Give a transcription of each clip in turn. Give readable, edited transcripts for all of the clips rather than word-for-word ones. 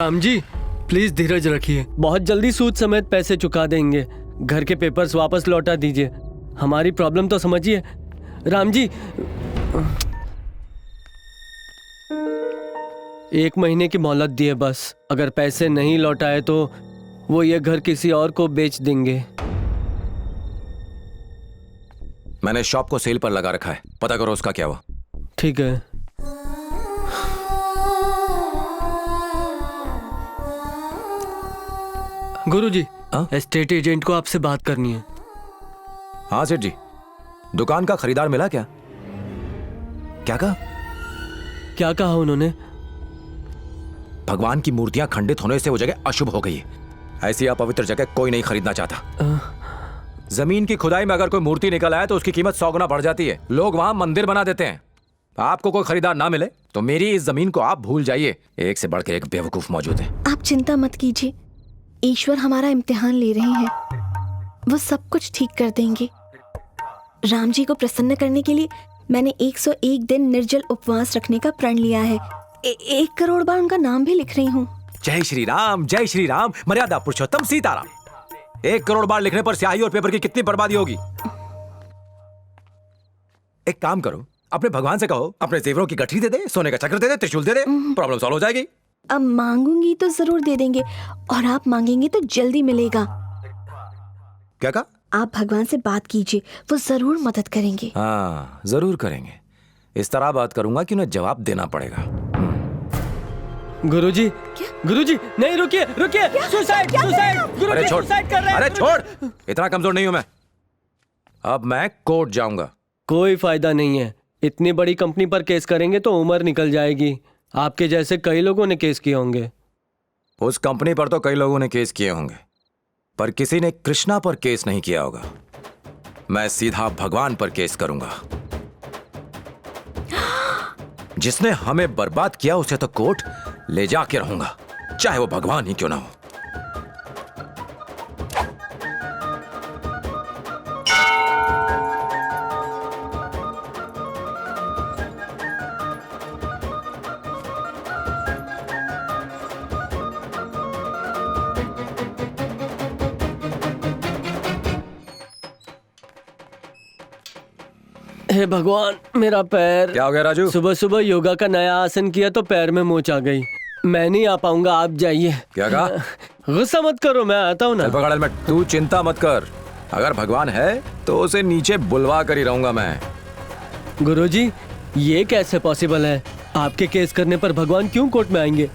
Ram ji please धीरज रखिए, बहुत जल्दी सूद समेत पैसे चुका देंगे। घर के पेपर्स वापस लौटा दीजिए, हमारी प्रॉब्लम तो समझिए। राम जी, 1 महीने की मोहलत दिए बस। अगर पैसे नहीं लौटाए तो वो ये घर किसी और को बेच देंगे। मैंने शॉप को सेल पर लगा रखा है, पता करो उसका क्या हुआ। ठीक है। गुरुजी, एस्टेट एजेंट को आपसे बात करनी है। हाँ सेठ जी, दुकान का खरीदार मिला क्या? क्या कहा? क्या कहा उन्होंने? भगवान की मूर्तियां खंडित होने से वो जगह अशुभ हो गई है। ऐसी अपवित्र जगह कोई नहीं खरीदना चाहता। जमीन की खुदाई में अगर कोई मूर्ति निकल आए तो उसकी कीमत 100 गुना बढ़ जाती है। लोग वहां मंदिर बना देते हैं। आपको कोई खरीदार ना मिले तो मेरी इस जमीन को आप भूल जाइए। एक से बढ़कर एक बेवकूफ मौजूद है। आप चिंता मत कीजिए, ईश्वर हमारा इम्तिहान ले रहे हैं, वो सब कुछ ठीक कर देंगे। राम जी को प्रसन्न करने के लिए मैंने 101 दिन निर्जल उपवास रखने का प्रण लिया है। 1 करोड़ बार उनका नाम भी लिख रही हूँ। जय श्री राम, जय श्री राम, मर्यादा पुरुषोत्तम सीताराम। 1 करोड़ बार लिखने पर स्याही और पेपर की कितनी बर्बादी होगी। एक काम करो, अपने भगवान से कहो अपने जेवरों की गठरी दे दे, सोने का चक्र दे दे, त्रिशूल दे दे, प्रॉब्लम सॉल्व हो जाएगी। अब मांगूंगी तो जरूर दे देंगे, और आप मांगेंगे तो जल्दी मिलेगा। क्या कहा? आप भगवान से बात कीजिए, वो जरूर मदद करेंगे। हाँ जरूर करेंगे। इस तरह बात करूंगा कि उन्हें जवाब देना पड़ेगा। गुरुजी, गुरुजी नहीं, रुकिए रुकिए, सुसाइड सुसाइड, गुरुजी सुसाइड कर रहे हैं। अरे छोड़, इतना कमजोर नहीं हूं मैं। अब मैं कोर्ट जाऊंगा। कोई फायदा नहीं है, इतनी बड़ी कंपनी पर केस करेंगे तो उम्र निकल जाएगी। आपके जैसे कई लोगों ने केस किए होंगे। उस कंपनी पर तो कई लोगों ने केस किए होंगे, पर किसी ने कृष्णा पर केस नहीं किया होगा। मैं सीधा भगवान पर केस करूंगा। जिसने हमें बर्बाद किया उसे तो कोर्ट ले जाके रहूंगा, चाहे वो भगवान ही क्यों ना हो। हे भगवान, मेरा पैर। क्या हो गया राजू? सुबह सुबह योगा का नया आसन किया तो पैर में मोच आ गई। मैं नहीं आ पाऊंगा, आप जाइए। क्या कहा? गुस्सा मत करो, मैं आता हूँ ना। पकड़ में, तू चिंता मत कर। अगर भगवान है तो उसे नीचे बुलवा कर ही रहूंगा मैं। गुरुजी, ये कैसे पॉसिबल है? आपके केस करने पर भगवान क्यों कोर्ट में आएंगे?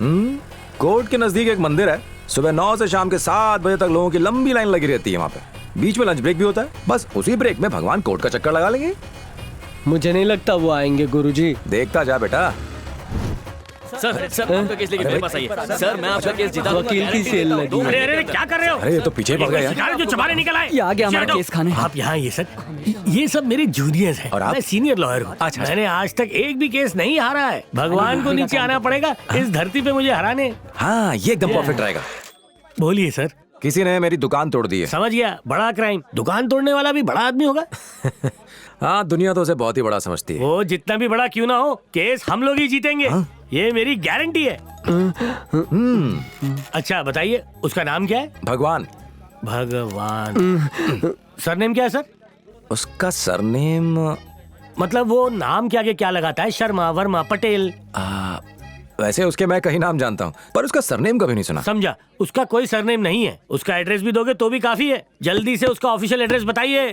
कोर्ट के नजदीक एक मंदिर है। सुबह 9 से शाम के 7 बजे तक लोगों की लंबी लाइन लगी रहती है वहाँ पे। बीच में लंच ब्रेक भी होता है। बस उसी ब्रेक में भगवान कोर्ट का चक्कर लगा लेंगे। मुझे नहीं लगता वो आएंगे गुरुजी। देखता जा बेटा। सर आपका केस लेके मेरे पास आइए। सर मैं आपका केस जीता। वकील की सेल लगी। अरे अरे अरे क्या कर रहे हो? अरे ये तो पीछे भाग गया यार। जो चबारे निकल आए। ये आ गया हमारा केस खाने। आप यहाँ ये सब मेरे जूनियर्स हैं। और आप? मैं सीनियर लॉयर हूँ। अच्छा। मैंने आज तक एक भी केस नहीं हारा है। भगवान को नीचे आना पड़ेगा इस धरती पे मुझे हराने। हाँ ये एकदम परफेक्ट रहेगा। बोलिए सर। किसी ने मेरी दुकान तोड़ दी है। समझ गया, बड़ा क्राइम। दुकान तोड़ने वाला भी बड़ा आदमी होगा। हाँ दुनिया तो उसे बहुत ही बड़ा समझती है। वो जितना भी बड़ा क्यों ना हो, केस हम लोग ही जीतेंगे। ये मेरी गारंटी है। अच्छा बताइए, उसका नाम क्या है? भगवान। भगवान। सरनेम क्या है सर? उसका सरनेम मतलब वो नाम के आगे क्या लगाता है? शर्मा, वर्मा, पटेल? वैसे उसके मैं कई नाम जानता हूँ, पर उसका सरनेम कभी नहीं सुना। समझा, उसका कोई सरनेम नहीं है। उसका एड्रेस भी दोगे तो भी काफी है। जल्दी से उसका ऑफिशियल एड्रेस बताइए।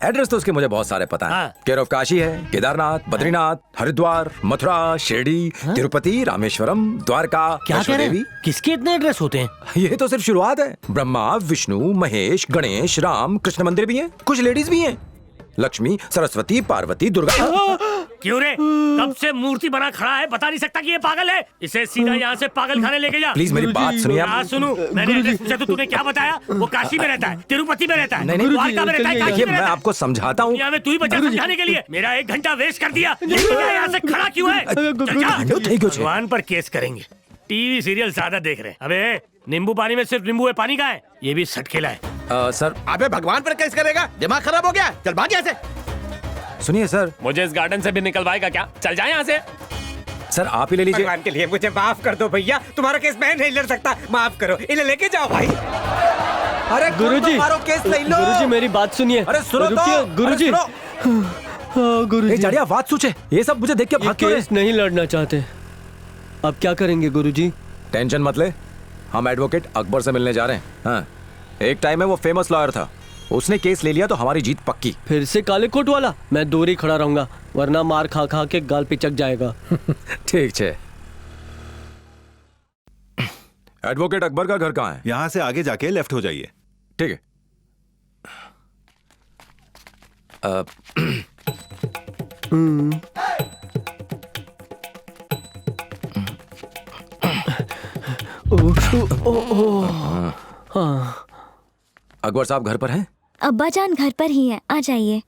एड्रेस तो उसके मुझे बहुत सारे पता है। हाँ। केयर ऑफ काशी है, केदारनाथ, बद्रीनाथ, हरिद्वार, मथुरा, शिरडी, तिरुपति, रामेश्वरम, द्वारका, क्या कह रहे देवी। हैं? किसके इतने एड्रेस होते हैं? ये तो सिर्फ शुरुआत है। ब्रह्मा, विष्णु, महेश, गणेश, राम, कृष्ण मंदिर भी हैं। कुछ लेडीज भी हैं। लक्ष्मी, सरस्वती, पार्वती, दुर्गा। क्यों रे? कब से मूर्ति बना खड़ा है, बता नहीं सकता कि ये पागल है? इसे सीधा यहाँ से पागल खाने लेके जा। प्लीज मेरी बात सुनिए आप। हाँ सुनू। मैंने एड्रेस पूछा तो तूने क्या बताया? वो काशी में रहता है, तिरुपति में रहता है, द्वारका में रहता है, काशी देखिए में मैं रहता है। आपको समझाता हूँ। दुनिया में तू ही बचा समझाने के लिए। मेरा 1 घंटा वेस्ट कर दिया। यहाँ से खड़ा क्यों है? चल जा। भगवान पर केस करेंगे। टीवी सीरियल ज्यादा देख रहे हैं। अबे नींबू पानी में सिर्फ नींबू है, पानी का है। ये भी सटखेला है। सर। अबे भगवान पर केस करेगा? दिमाग खराब हो गया? चल भाग यहाँ से। सुनिए सर। मुझे इस गार्डन से भी निकलवाएगा क्या? चल जाए यहाँ से। सर आप ही ले लीजिए। भगवान के लिए मुझे माफ कर दो भैया, तुम्हारा केस मैं नहीं लड़ सकता, माफ करो, इन्हें लेके जाओ भाई। अरे गुरुजी, मारो केस ले लो। गुरुजी मेरी बात सुनिए। अरे सुनो तो। रुकिए, गुरुजी। अरे सुनो। हाँ, गुरुजी। जाड़िया बात सोचे, ये सब मुझे देख के ये भाग क्यों रहे? केस नहीं लड़ना चाहते। अब क्या करेंगे गुरुजी? टेंशन मत ले, हम एडवोकेट अकबर से मिलने जा रहे हैं। हाँ, एक टाइम में वो फेमस लॉयर था, उसने केस ले लिया तो हमारी जीत पक्की। फिर से काले कोट वाला? मैं दूर ही खड़ा रहूंगा, वरना मार खा खा के गाल पिचक जाएगा। ठीक है। एडवोकेट अकबर का घर कहाँ है? यहाँ से आगे जाके लेफ्ट हो जाइए। ठीक है। अकबर साहब घर पर हैं? अब्बा जान घर पर ही हैं, आ जाइए।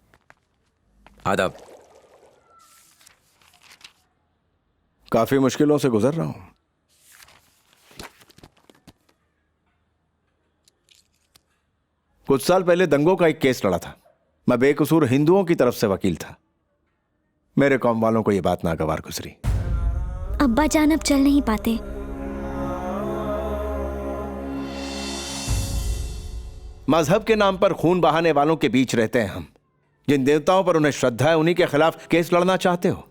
आदाब। काफी मुश्किलों से गुजर रहा हूं। कुछ साल पहले दंगों का एक केस लड़ा था। मैं बेकसूर हिंदुओं की तरफ से वकील था। मेरे कौम वालों को यह बात नागवार गुजरी। अब्बा जान अब चल नहीं पाते। मजहब के नाम पर खून बहाने वालों के बीच रहते हैं हम। जिन देवताओं पर उन्हें श्रद्धा है उन्हीं के खिलाफ केस लड़ना चाहते हो।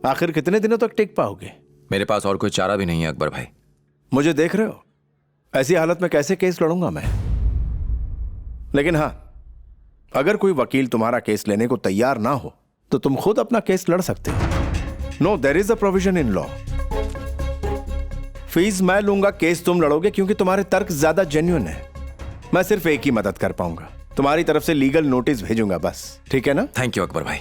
आखिर कितने दिनों तक टिक पाओगे? मेरे पास और कोई चारा भी नहीं है अकबर भाई। मुझे देख रहे हो, ऐसी हालत में कैसे केस लड़ूंगा मैं। लेकिन हां, अगर कोई वकील तुम्हारा केस लेने को तैयार ना हो तो तुम खुद अपना केस लड़ सकते हो। No, there is a provision in law. Fees मैं लूंगा, केस तुम लड़ोगे क्योंकि तुम्हारे तर्क ज्यादा जेन्युइन है। मैं सिर्फ एक ही मदद कर पाऊंगा, तुम्हारी तरफ से लीगल नोटिस भेजूंगा बस। ठीक है ना? थैंक यू अकबर भाई।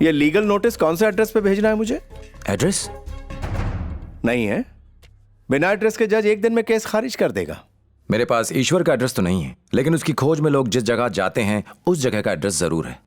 ये लीगल नोटिस कौन से एड्रेस पे भेजना है मुझे? एड्रेस नहीं है? बिना एड्रेस के जज एक दिन में केस खारिज कर देगा। मेरे पास ईश्वर का एड्रेस तो नहीं है, लेकिन उसकी खोज में लोग जिस जगह जाते हैं उस जगह का एड्रेस जरूर है।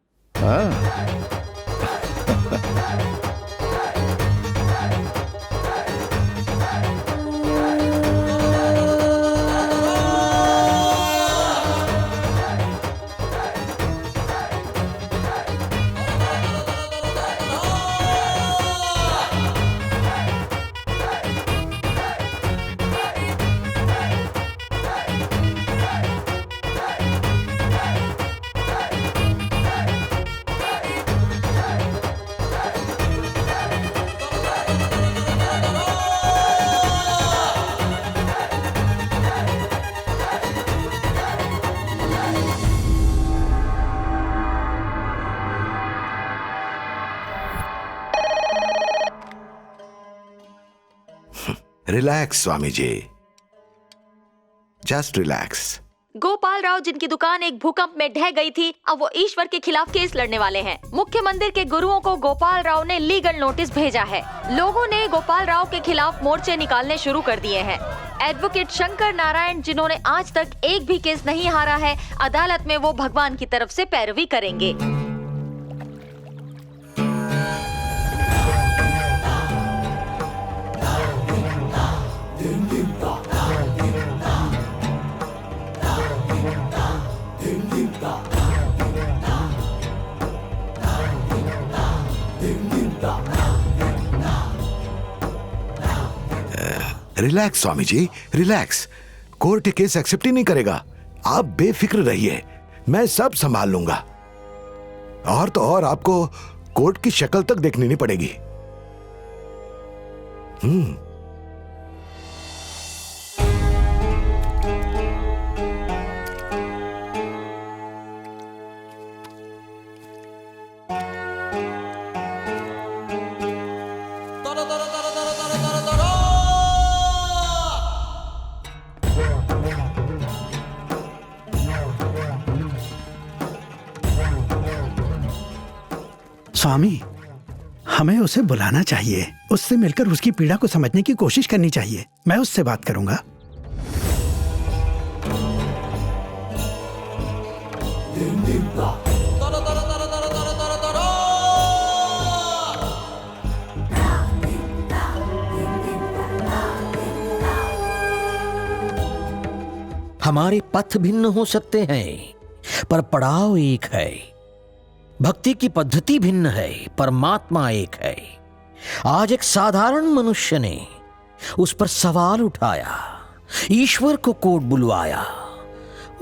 Relax Swami ji, just relax. Gopal Rao जिनकी दुकान एक भूकंप में ढह गई थी, अब वो ईश्वर के खिलाफ केस लड़ने वाले हैं। मुख्य मंदिर के गुरुओं को गोपाल राव ने लीगल नोटिस भेजा है। लोगों ने गोपाल राव के खिलाफ मोर्चे निकालने शुरू कर दिए हैं। एडवोकेट शंकर नारायण, जिन्होंने आज तक एक भी केस नहीं हारा है, अदालत में वो भगवान की तरफ से पैरवी करेंगे। Relax Swami ji, relax. Court case accept ही नहीं करेगा, आप बेफिक्र रहिए, मैं सब संभाल लूंगा। और तो और आपको कोर्ट की शक्ल तक देखनी नहीं पड़ेगी। स्वामी, हमें उसे बुलाना चाहिए, उससे मिलकर उसकी पीड़ा को समझने की कोशिश करनी चाहिए। मैं उससे बात करूंगा। हमारे पथ भिन्न हो सकते हैं पर पड़ाव एक है। भक्ति की पद्धति भिन्न है, परमात्मा एक है। आज एक साधारण मनुष्य ने उस पर सवाल उठाया, ईश्वर को कोर्ट बुलवाया।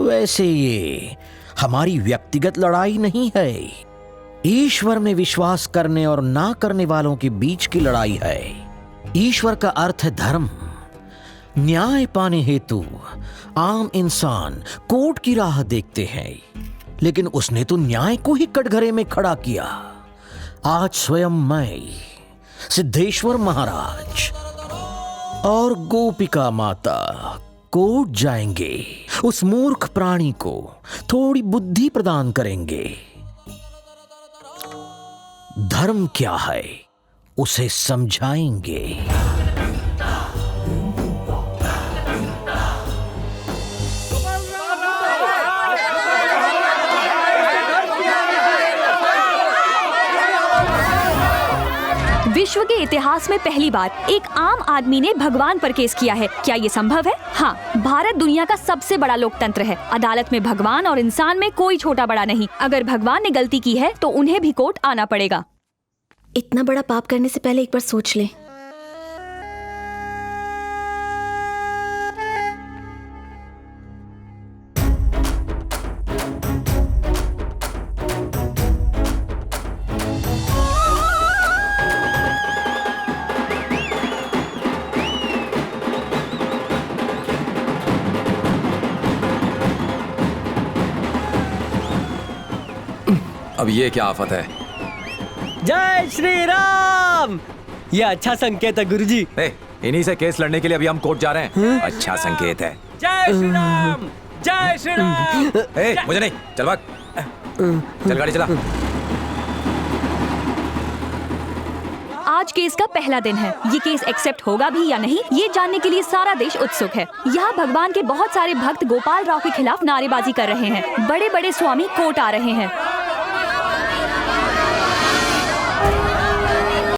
वैसे ये हमारी व्यक्तिगत लड़ाई नहीं है, ईश्वर में विश्वास करने और ना करने वालों के बीच की लड़ाई है। ईश्वर का अर्थ है धर्म। न्याय पाने हेतु आम इंसान कोर्ट की राह देखते हैं, लेकिन उसने तो न्याय को ही कटघरे में खड़ा किया। आज स्वयं मैं, सिद्धेश्वर महाराज और गोपिका माता कोर्ट जाएंगे, उस मूर्ख प्राणी को थोड़ी बुद्धि प्रदान करेंगे। धर्म क्या है उसे समझाएंगे। विश्व के इतिहास में पहली बार एक आम आदमी ने भगवान पर केस किया है। क्या ये संभव है? हाँ, भारत दुनिया का सबसे बड़ा लोकतंत्र है। अदालत में भगवान और इंसान में कोई छोटा बड़ा नहीं। अगर भगवान ने गलती की है तो उन्हें भी कोर्ट आना पड़ेगा। इतना बड़ा पाप करने से पहले एक बार सोच ले। अब ये क्या आफत है? जय श्री राम। ये अच्छा संकेत है गुरुजी। इन्हीं से केस लड़ने के लिए अभी हम कोर्ट जा रहे हैं। अच्छा संकेत है। जय श्री राम, जय श्री राम। मुझे नहीं, चल भाग, चल गाड़ी चला। आज केस का पहला दिन है। ये केस एक्सेप्ट होगा भी या नहीं, ये जानने के लिए सारा देश उत्सुक है। यहाँ भगवान के बहुत सारे भक्त गोपाल राव के खिलाफ नारेबाजी कर रहे हैं। बड़े बड़े स्वामी कोर्ट आ रहे हैं।